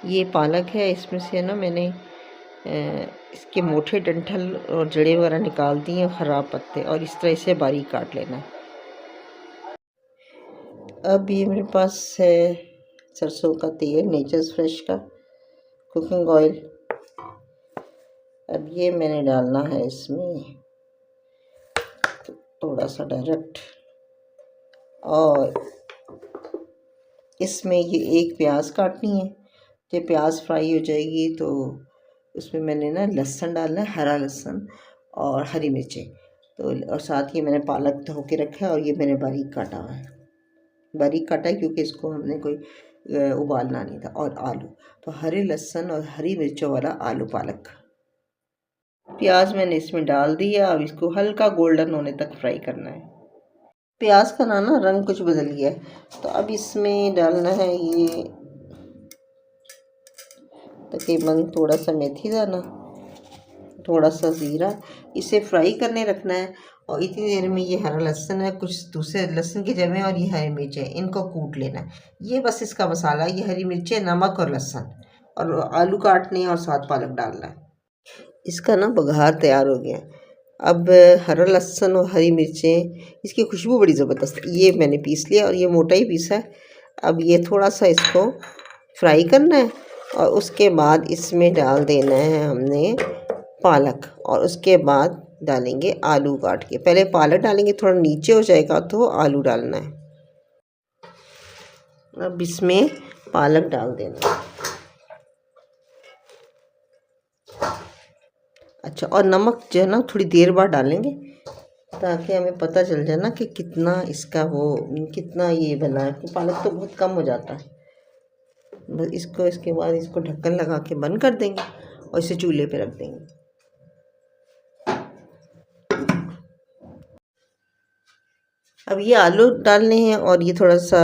ये पालक है, इसमें से ना मैंने इसके मोटे डंठल और जड़ें वगैरह निकाल दी हैं, ख़राब पत्ते, और इस तरह से बारीक काट लेना। अब ये मेरे पास है सरसों का तेल, नेचर्स फ्रेश का कुकिंग ऑयल। अब ये मैंने डालना है इसमें थोड़ा सा डायरेक्ट, और इसमें ये एक प्याज काटनी है। जब प्याज फ्राई हो जाएगी तो उसमें मैंने ना लहसुन डालना है, हरा लहसुन और हरी मिर्चें, तो और साथ ही मैंने पालक धो के रखा है और ये मैंने बारीक काटा हुआ है। बारीक काटा है क्योंकि इसको हमने कोई उबालना नहीं था। और आलू, तो हरे लहसुन और हरी मिर्चों वाला आलू पालक। प्याज मैंने इसमें डाल दिया। अब इसको हल्का गोल्डन होने तक फ्राई करना है। प्याज का ना रंग कुछ बदल गया है, तो अब इसमें डालना है ये तकरीबन थोड़ा सा मेथी दाना, थोड़ा सा ज़ीरा। इसे फ्राई करने रखना है। और इतनी देर में ये हरा लहसुन है, कुछ दूसरे लहसुन की जगह, और ये हरी मिर्च है, इनको कूट लेना है। ये बस इसका मसाला, ये हरी मिर्चें, नमक और लहसुन, और आलू काटने और साथ पालक डालना है। इसका ना बघार तैयार हो गया। अब हरा लहसुन और हरी मिर्चें, इसकी खुशबू बड़ी ज़बरदस्त, ये मैंने पीस लिया और ये मोटा ही पीसा है। अब ये थोड़ा सा इसको फ्राई करना है और उसके बाद इसमें डाल देना है हमने पालक, और उसके बाद डालेंगे आलू काट के। पहले पालक डालेंगे, थोड़ा नीचे हो जाएगा तो आलू डालना है। अब इसमें पालक डाल देना। अच्छा, और नमक जो है ना थोड़ी देर बाद डालेंगे, ताकि हमें पता चल जाए ना कि कितना इसका कितना ये बना है। तो पालक तो बहुत कम हो जाता है। बस इसको, इसके बाद इसको ढक्कन लगा के बंद कर देंगे और इसे चूल्हे पे रख देंगे। अब ये आलू डालने हैं और ये थोड़ा सा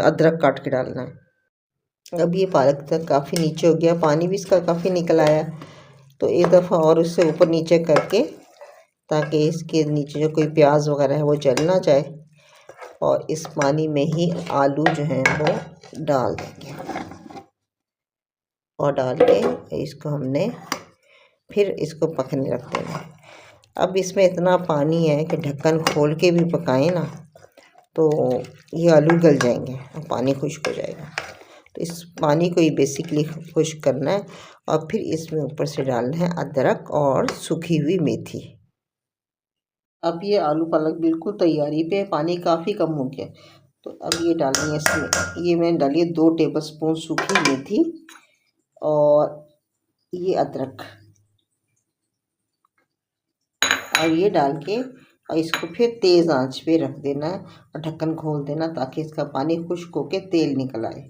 अदरक काट के डालना है। अब ये पालक तक काफ़ी नीचे हो गया, पानी भी इसका काफ़ी निकल आया, तो एक दफ़ा और इससे ऊपर नीचे करके, ताकि इसके नीचे जो कोई प्याज वगैरह है वो जल ना जाए। और इस पानी में ही आलू जो हैं वो डाल देंगे, और डाल के इसको हमने फिर इसको पकने रख देना। अब इसमें इतना पानी है कि ढक्कन खोल के भी पकाएं ना तो ये आलू गल जाएंगे और पानी खुश्क हो जाएगा। तो इस पानी को ही बेसिकली खुश्क करना है, और फिर इसमें ऊपर से डालना है अदरक और सूखी हुई मेथी। अब ये आलू पालक बिल्कुल तैयारी पे, पानी काफ़ी कम हो गया। तो अब ये डालनी है इसमें, ये मैंने डाली है 2 टेबलस्पून सूखी मेथी, और ये अदरक, और ये डाल के और इसको फिर तेज़ आंच पे रख देना है और ढक्कन खोल देना, ताकि इसका पानी खुश्क होके तेल निकल आए।